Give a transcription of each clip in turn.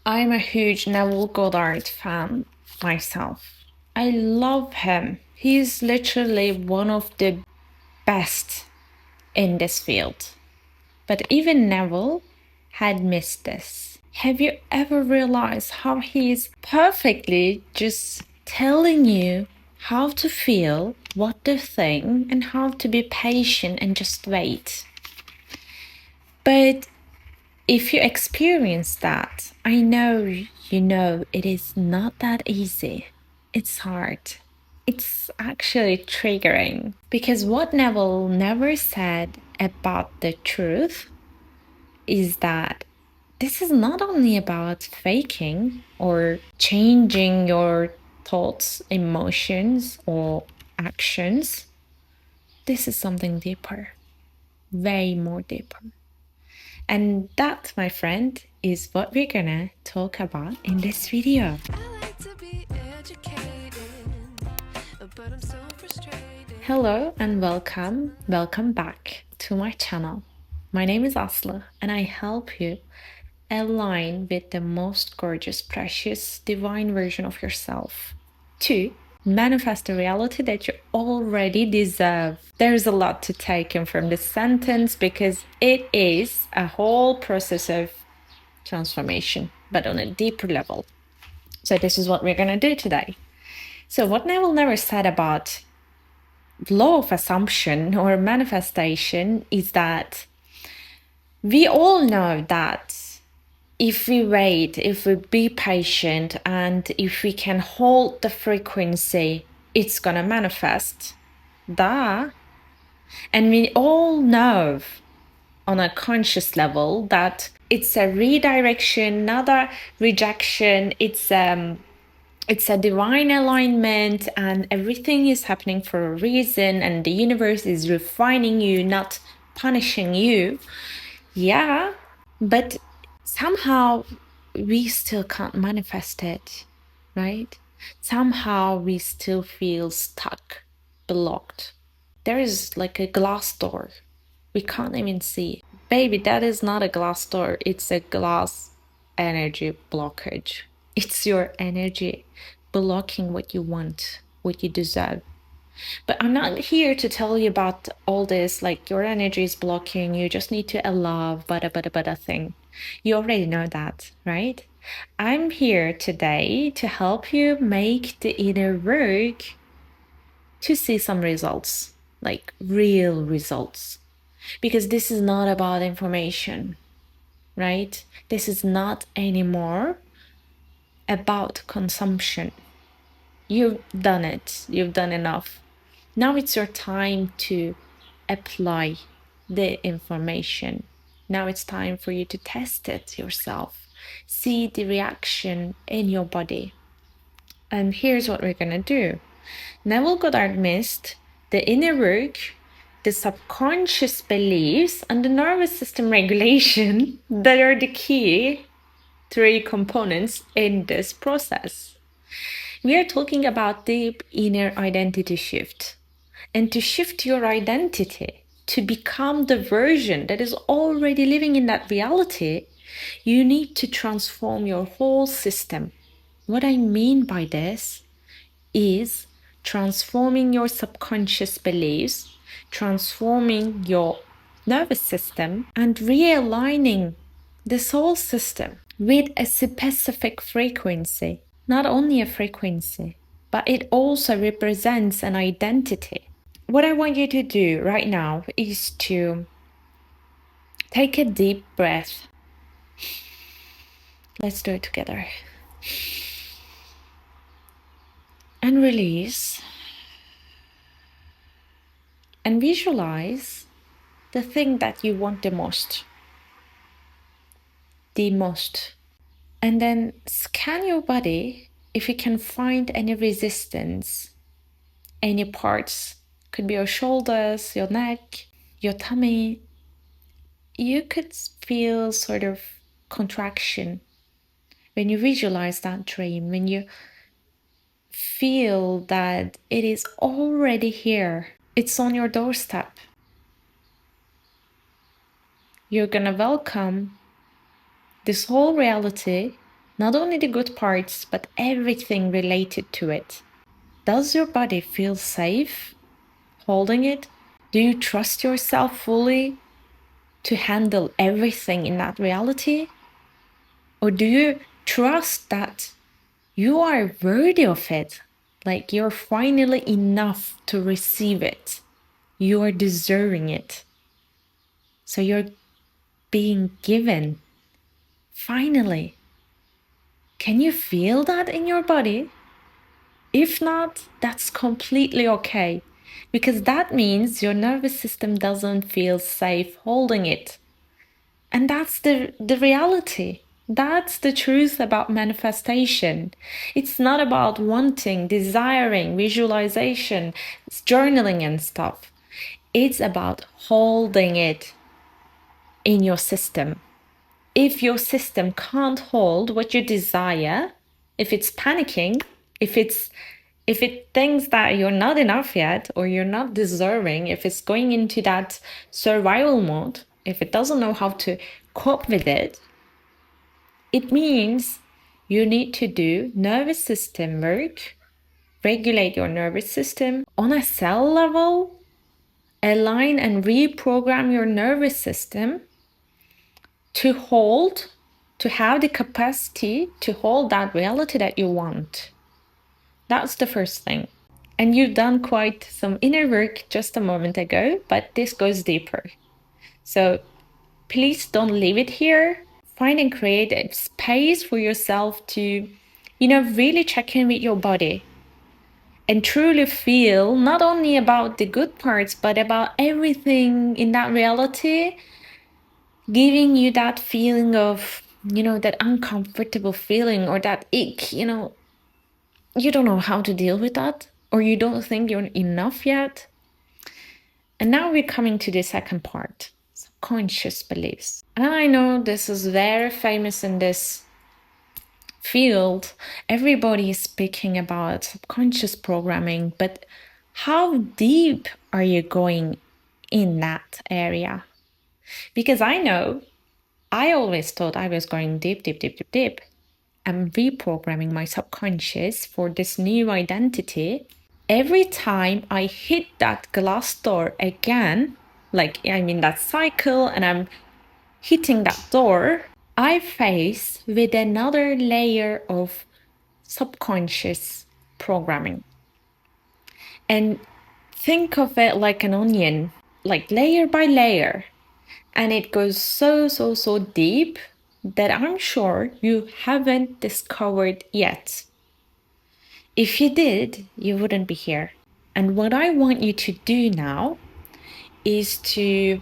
I'm a huge Neville Goddard fan myself. I love him. He's literally one of the best in this field. But even Neville had missed this. Have you ever realized how he's perfectly just telling you how to feel, what to think, and how to be patient and just wait? But if you experience that, I know you know it is not that easy. It's hard. It's actually triggering because what Neville never said about the truth is that this is not only about faking or changing your thoughts, emotions, or actions. This is something deeper, way more deeper. And that, my friend, is what we're gonna talk about in this video. Hello and welcome back to my channel. My name is Aslı and I help you align with the most gorgeous, precious, divine version of yourself to manifest the reality that you already deserve. There's a lot to take in from this sentence because it is a whole process of transformation, but on a deeper level. So this is what we're going to do today. So what Neville never said about law of assumption or manifestation is that we all know that if we wait, if we be patient, and if we can hold the frequency, it's gonna manifest. Duh. And we all know on a conscious level that it's a redirection, not a rejection. It's a divine alignment and everything is happening for a reason and the universe is refining you, not punishing you. Yeah, but somehow we still can't manifest it, right? Somehow we still feel stuck, blocked. There is like a glass door. We can't even see. Baby, that is not a glass door. It's a glass energy blockage. It's your energy blocking what you want, what you deserve. But I'm not here to tell you about all this, like your energy is blocking, you just need to allow, bada thing. You already know that, right? I'm here today to help you make the inner work to see some results, like real results. Because this is not about information, right? This is not anymore about consumption. You've done it, you've done enough. Now it's your time to apply the information. Now it's time for you to test it yourself. See the reaction in your body. And here's what we're gonna do. Neville Goddard missed the inner work, the subconscious beliefs, and the nervous system regulation that are the key three components in this process. We are talking about deep inner identity shift. And to shift your identity, to become the version that is already living in that reality, you need to transform your whole system. What I mean by this is transforming your subconscious beliefs, transforming your nervous system, and realigning the soul system with a specific frequency. Not only a frequency, but it also represents an identity. What I want you to do right now is to take a deep breath. Let's do it together. And release. And visualize the thing that you want the most. The most. And then scan your body if you can find any resistance, any parts. Could be your shoulders, your neck, your tummy. You could feel sort of contraction when you visualize that dream, when you feel that it is already here. It's on your doorstep. You're gonna welcome this whole reality Not only the good parts, but everything related to it. Does your body feel safe holding it? Do you trust yourself fully to handle everything in that reality? Or do you trust that you are worthy of it? Like you're finally enough to receive it. You are deserving it. So you're being given. Finally. Can you feel that in your body? If not, that's completely okay. Because that means your nervous system doesn't feel safe holding it. And that's the reality. That's the truth about manifestation. It's not about wanting, desiring, visualization, journaling and stuff. It's about holding it in your system. If your system can't hold what you desire, if it's panicking, if it thinks that you're not enough yet or you're not deserving, if it's going into that survival mode, if it doesn't know how to cope with it, it means you need to do nervous system work, regulate your nervous system on a cell level, align and reprogram your nervous system to hold, to have the capacity to hold that reality that you want. That's the first thing. And you've done quite some inner work just a moment ago, but this goes deeper. So please don't leave it here. Find and create a space for yourself to, really check in with your body and truly feel not only about the good parts, but about everything in that reality, giving you that feeling of, that uncomfortable feeling or that ick, you don't know how to deal with that, or you don't think you're enough yet. And now we're coming to the second part, subconscious beliefs. And I know this is very famous in this field. Everybody is speaking about subconscious programming, but how deep are you going in that area? Because I know I always thought I was going deep, deep, deep, deep, deep. I'm reprogramming my subconscious for this new identity. Every time I hit that glass door again, that cycle, and I'm hitting that door, I face with another layer of subconscious programming. And think of it like an onion, like layer by layer. And it goes so, so, so deep that I'm sure you haven't discovered yet. If you did, you wouldn't be here. And what I want you to do now is to,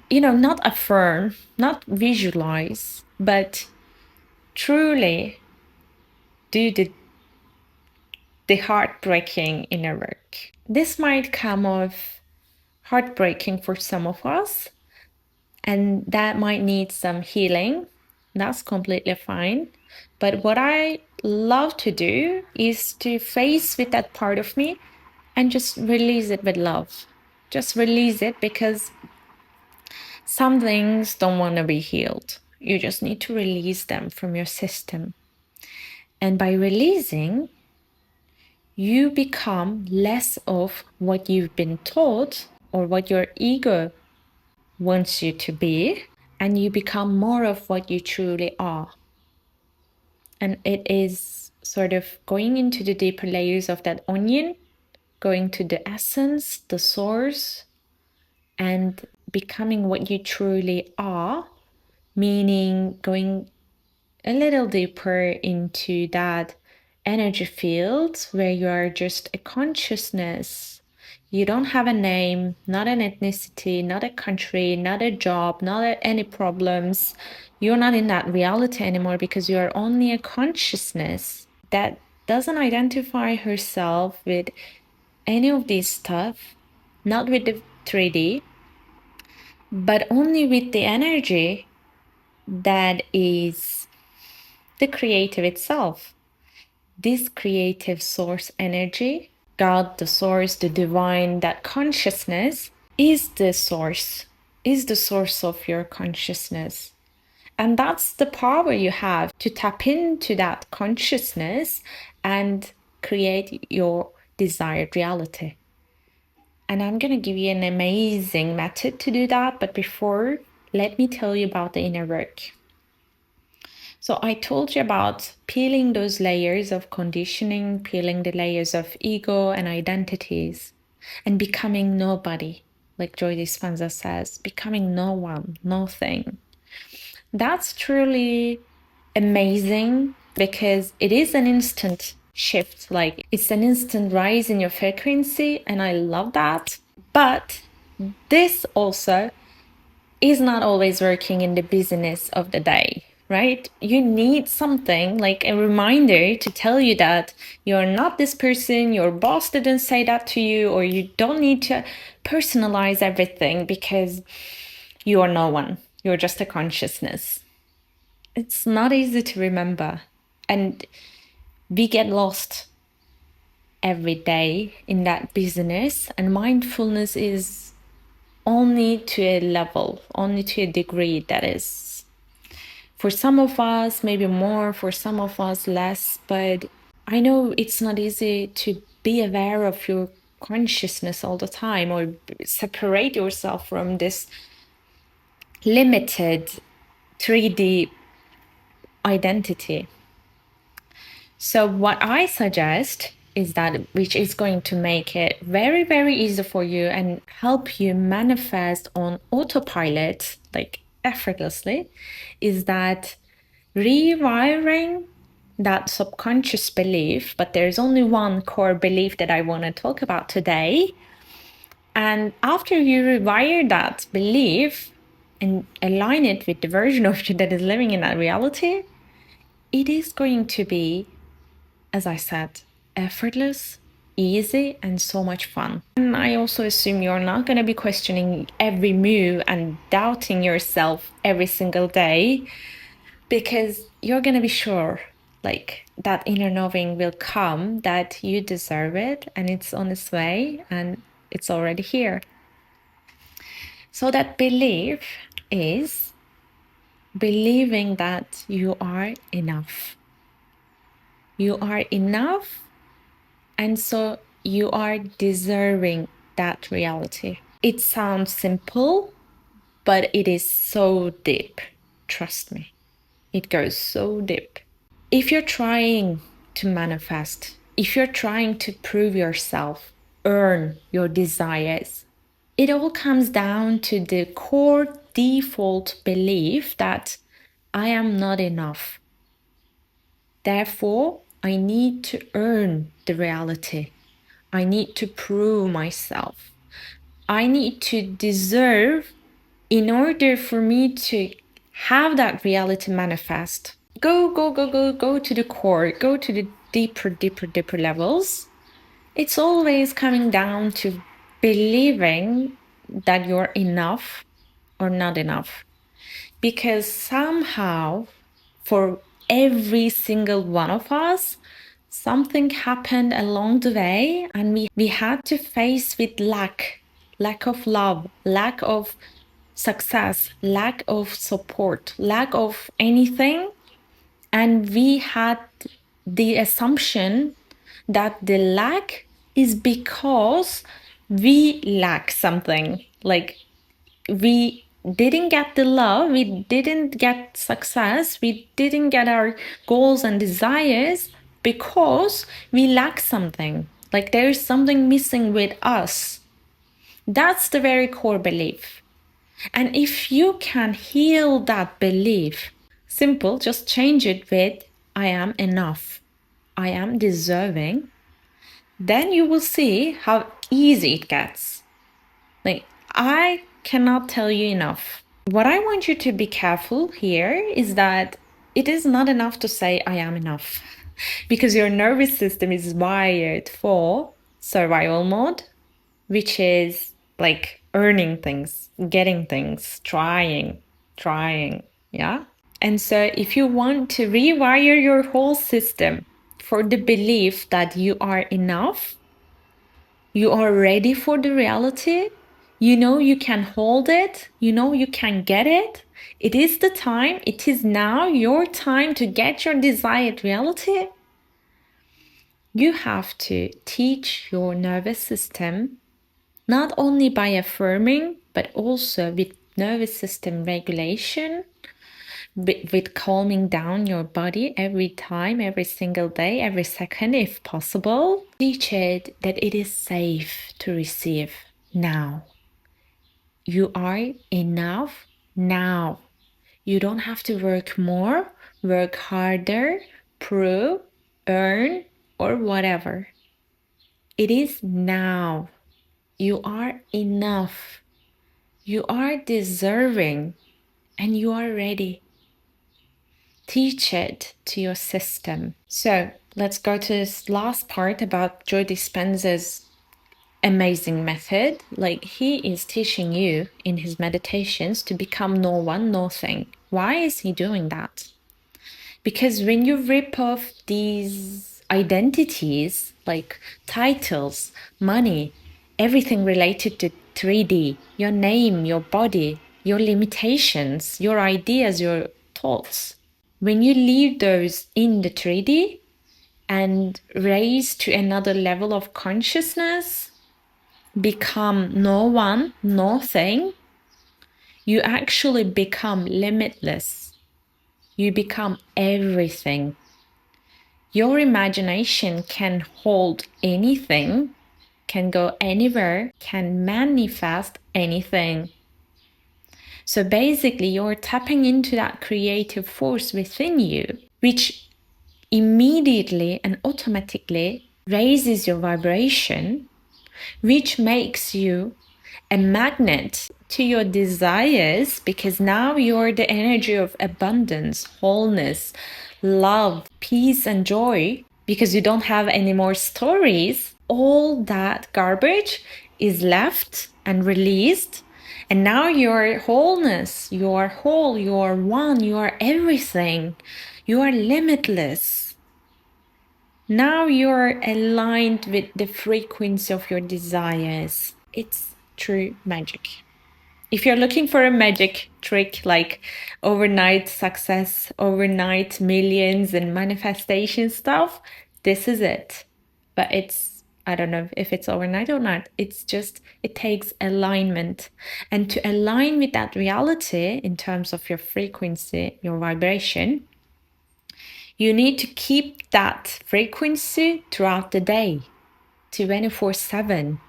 not affirm, not visualize, but truly do the heartbreaking inner work. This might come off heartbreaking for some of us, and that might need some healing. That's completely fine. But what I love to do is to face with that part of me and just release it with love. Just release it, because some things don't want to be healed. You just need to release them from your system. And by releasing, you become less of what you've been taught or what your ego wants you to be, and you become more of what you truly are. And it is sort of going into the deeper layers of that onion, going to the essence, the source, and becoming what you truly are, meaning going a little deeper into that energy field where you are just a consciousness. You don't have a name, not an ethnicity, not a country, not a job, not any problems. You're not in that reality anymore, because you are only a consciousness that doesn't identify herself with any of this stuff, not with the 3D, but only with the energy that is the creative itself. This creative source energy, God, the source, the divine, that consciousness is the source of your consciousness. And that's the power you have to tap into that consciousness and create your desired reality. And I'm going to give you an amazing method to do that. But before, let me tell you about the inner work. So I told you about peeling those layers of conditioning, peeling the layers of ego and identities, and becoming nobody. Like Joy Dispenza says, becoming no one, nothing. That's truly amazing because it is an instant shift. Like it's an instant rise in your frequency, and I love that. But this also is not always working in the busyness of the day, right? You need something like a reminder to tell you that you're not this person, your boss didn't say that to you, or you don't need to personalize everything because you are no one. You're just a consciousness. It's not easy to remember, and we get lost every day in that busyness, and mindfulness is only to a level, only to a degree, that is. For some of us, maybe more, for some of us, less, but I know it's not easy to be aware of your consciousness all the time or separate yourself from this limited 3D identity. So what I suggest is that, which is going to make it very, very easy for you and help you manifest on autopilot, like effortlessly, is that rewiring that subconscious belief. But there's only one core belief that I want to talk about today. And after you rewire that belief and align it with the version of you that is living in that reality, it is going to be, as I said, effortless, easy, and so much fun. And I also assume you're not going to be questioning every move and doubting yourself every single day, because you're going to be sure, like, that inner knowing will come that you deserve it and it's on its way and it's already here. So that belief is believing that you are enough. You are enough, and so you are deserving that reality. It sounds simple, but it is so deep. Trust me, it goes so deep. If you're trying to manifest, if you're trying to prove yourself, earn your desires, it all comes down to the core default belief that I am not enough. Therefore, I need to earn the reality. I need to prove myself. I need to deserve in order for me to have that reality manifest. Go to the core, go to the deeper levels. It's always coming down to believing that you're enough or not enough. Because somehow, for every single one of us, something happened along the way and we had to face with lack of love, lack of success, lack of support, lack of anything. And we had the assumption that the lack is because we lack something. Like we didn't get the love, we didn't get success, we didn't get our goals and desires because we lack something. Like there is something missing with us. That's the very core belief. And if you can heal that belief, simple, just change it with I am enough, I am deserving, then you will see how easy it gets. Like, I cannot tell you enough. What I want you to be careful here is that it is not enough to say I am enough, because your nervous system is wired for survival mode, which is like earning things, getting things, trying, yeah? And so if you want to rewire your whole system for the belief that you are enough, you are ready for the reality, you know you can hold it, you know you can get it, It is the time, it is now your time to get your desired reality. You have to teach your nervous system not only by affirming, but also with nervous system regulation, with calming down your body every time, every single day, every second, if possible. Teach it that it is safe to receive now. You are enough now. You don't have to work more, work harder, prove, earn, or whatever. It is now. You are enough. You are deserving, and you are ready. Teach it to your system. So let's go to this last part about Joe Dispenza's amazing method. Like, he is teaching you in his meditations to become no one, no thing. Why is he doing that? Because when you rip off these identities, like titles, money, everything related to 3D, your name, your body, your limitations, your ideas, your thoughts, when you leave those in the 3D and raise to another level of consciousness, become no one, no thing, you actually become limitless. You become everything. Your imagination can hold anything, can go anywhere, can manifest anything. So basically, you're tapping into that creative force within you, which immediately and automatically raises your vibration, which makes you a magnet to your desires, because now you're the energy of abundance, wholeness, love, peace, and joy, because you don't have any more stories. All that garbage is left and released. And now you're wholeness, you are whole, you are one, you are everything, you are limitless. Now you're aligned with the frequency of your desires. It's true magic. If you're looking for a magic trick like overnight success, overnight millions and manifestation stuff, this is it. But I don't know if it's overnight or not. It's just, it takes alignment. And to align with that reality in terms of your frequency, your vibration, you need to keep that frequency throughout the day, 24/7.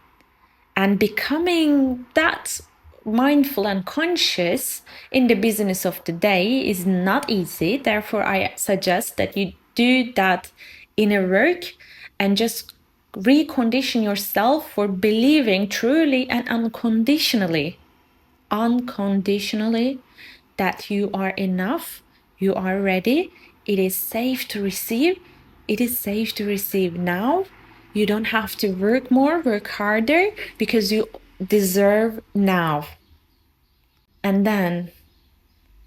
And becoming that mindful and conscious in the business of the day is not easy. Therefore, I suggest that you do that inner work and just recondition yourself for believing truly and unconditionally that you are enough, you are ready, it is safe to receive, it is safe to receive now. You don't have to work more, work harder, because you deserve now. And then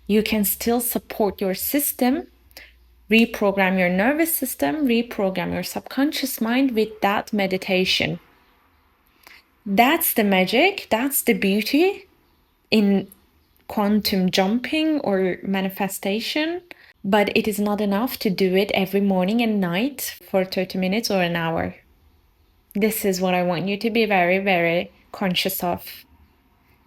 you can still support your system, reprogram your nervous system, reprogram your subconscious mind with that meditation. That's the magic, that's the beauty in quantum jumping or manifestation. But it is not enough to do it every morning and night for 30 minutes or an hour. This is what I want you to be very, very conscious of.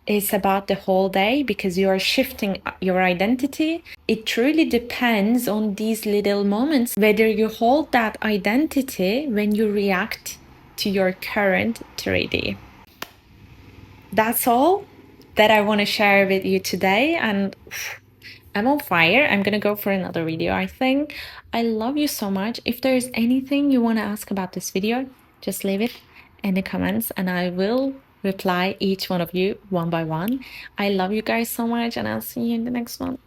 It's about the whole day, because you are shifting your identity. It truly depends on these little moments, whether you hold that identity when you react to your current 3D. That's all that I want to share with you today. And I'm on fire. I'm gonna go for another video, I think. I love you so much. If there's anything you want to ask about this video, just leave it in the comments and I will reply each one of you one by one. I love you guys so much, and I'll see you in the next one.